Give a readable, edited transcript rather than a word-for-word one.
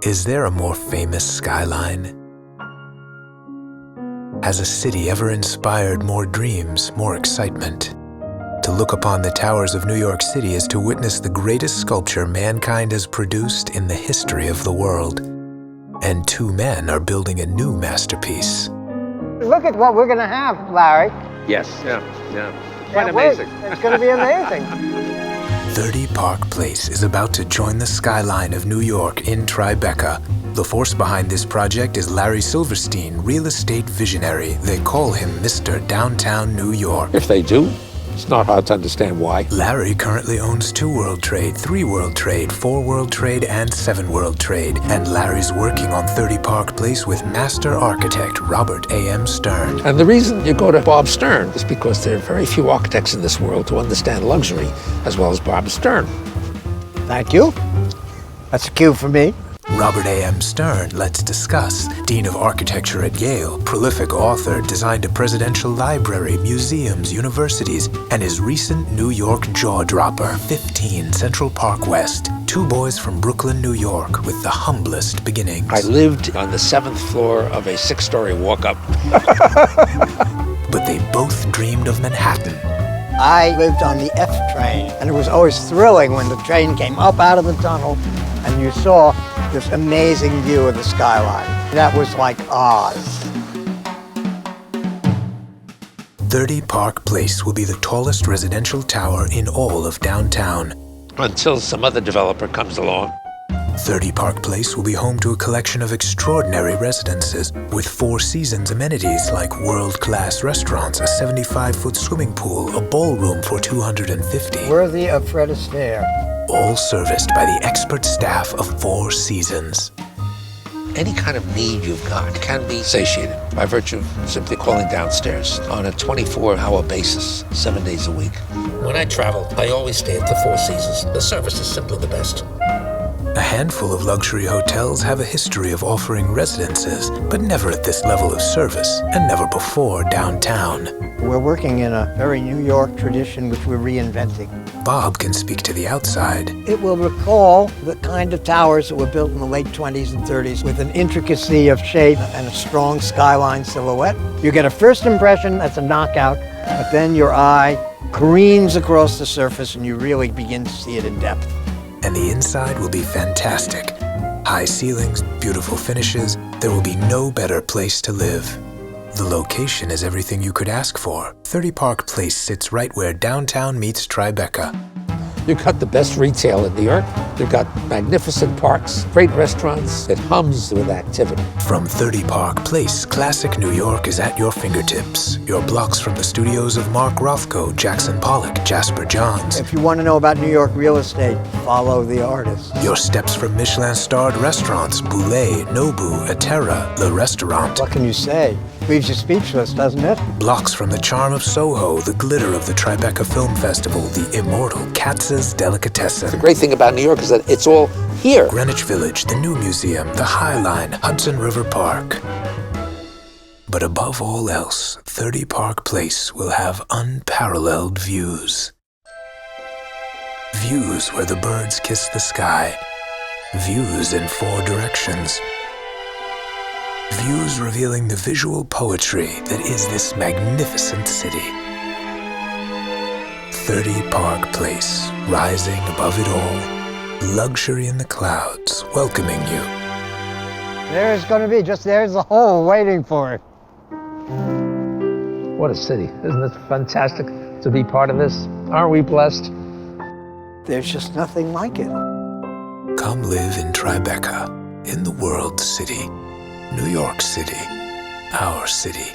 Is there a more famous skyline? Has a city ever inspired more dreams, more excitement? To look upon the towers of New York City is to witness the greatest sculpture mankind has produced in the history of the world. And two men are building a new masterpiece. Look at what we're going to have, Larry. Yes, yeah. Quite amazing. It's going to be amazing. 30 Park Place is about to join the skyline of New York in Tribeca. The force behind this project is Larry Silverstein, real estate visionary. They call him Mr. Downtown New York. If they do, it's not hard to understand why. Larry currently owns 2 World Trade, 3 World Trade, 4 World Trade, and 7 World Trade. And Larry's working on 30 Park Place with master architect Robert A.M. Stern. And the reason you go to Bob Stern is because there are very few architects in this world who understand luxury as well as Bob Stern. Thank you. That's a cue for me. Robert A.M. Stern, let's discuss. Dean of Architecture at Yale, prolific author, designed a presidential library, museums, universities, and his recent New York jaw-dropper, 15 Central Park West. 2 boys from Brooklyn, New York, with the humblest beginnings. I lived on the 7th floor of a 6-story walk-up. But they both dreamed of Manhattan. I lived on the F train, and it was always thrilling when the train came up out of the tunnel and you saw this amazing view of the skyline. That was like Oz. 30 Park Place will be the tallest residential tower in all of downtown. Until some other developer comes along. 30 Park Place will be home to a collection of extraordinary residences with 4 Seasons amenities like world-class restaurants, a 75-foot swimming pool, a ballroom for 250. Worthy of Fred Astaire. All serviced by the expert staff of 4 Seasons. Any kind of need you've got can be satiated by virtue of simply calling downstairs on a 24-hour basis, 7 days a week. When I travel, I always stay at the 4 Seasons. The service is simply the best. A handful of luxury hotels have a history of offering residences, but never at this level of service, and never before downtown. We're working in a very New York tradition which we're reinventing. Bob can speak to the outside. It will recall the kind of towers that were built in the late 20s and 30s with an intricacy of shape and a strong skyline silhouette. You get a first impression that's a knockout, but then your eye careens across the surface and you really begin to see it in depth. And the inside will be fantastic. High ceilings, beautiful finishes. There will be no better place to live. The location is everything you could ask for. 30 Park Place sits right where downtown meets Tribeca. You've got the best retail in New York. You've got magnificent parks, great restaurants. It hums with activity. From 30 Park Place, classic New York is at your fingertips. You're blocks from the studios of Mark Rothko, Jackson Pollock, Jasper Johns. If you want to know about New York real estate, follow the artists. Your steps from Michelin-starred restaurants, Boulé, Nobu, Atera, Le Restaurant. What can you say? Leaves you speechless, doesn't it? Blocks from the charm of Soho, the glitter of the Tribeca Film Festival, the immortal Katz's Delicatessen. The great thing about New York is that it's all here. Greenwich Village, the new museum, the High Line, Hudson River Park. But above all else, 30 Park Place will have unparalleled views. Views where the birds kiss the sky. Views in 4 directions. Views revealing the visual poetry that is this magnificent city. 30 Park Place, rising above it all. Luxury in the clouds, welcoming you. There's going to be, just there's the hole waiting for it. What a city. Isn't it fantastic to be part of this? Aren't we blessed? There's just nothing like it. Come live in Tribeca, in the world city. New York City, our city.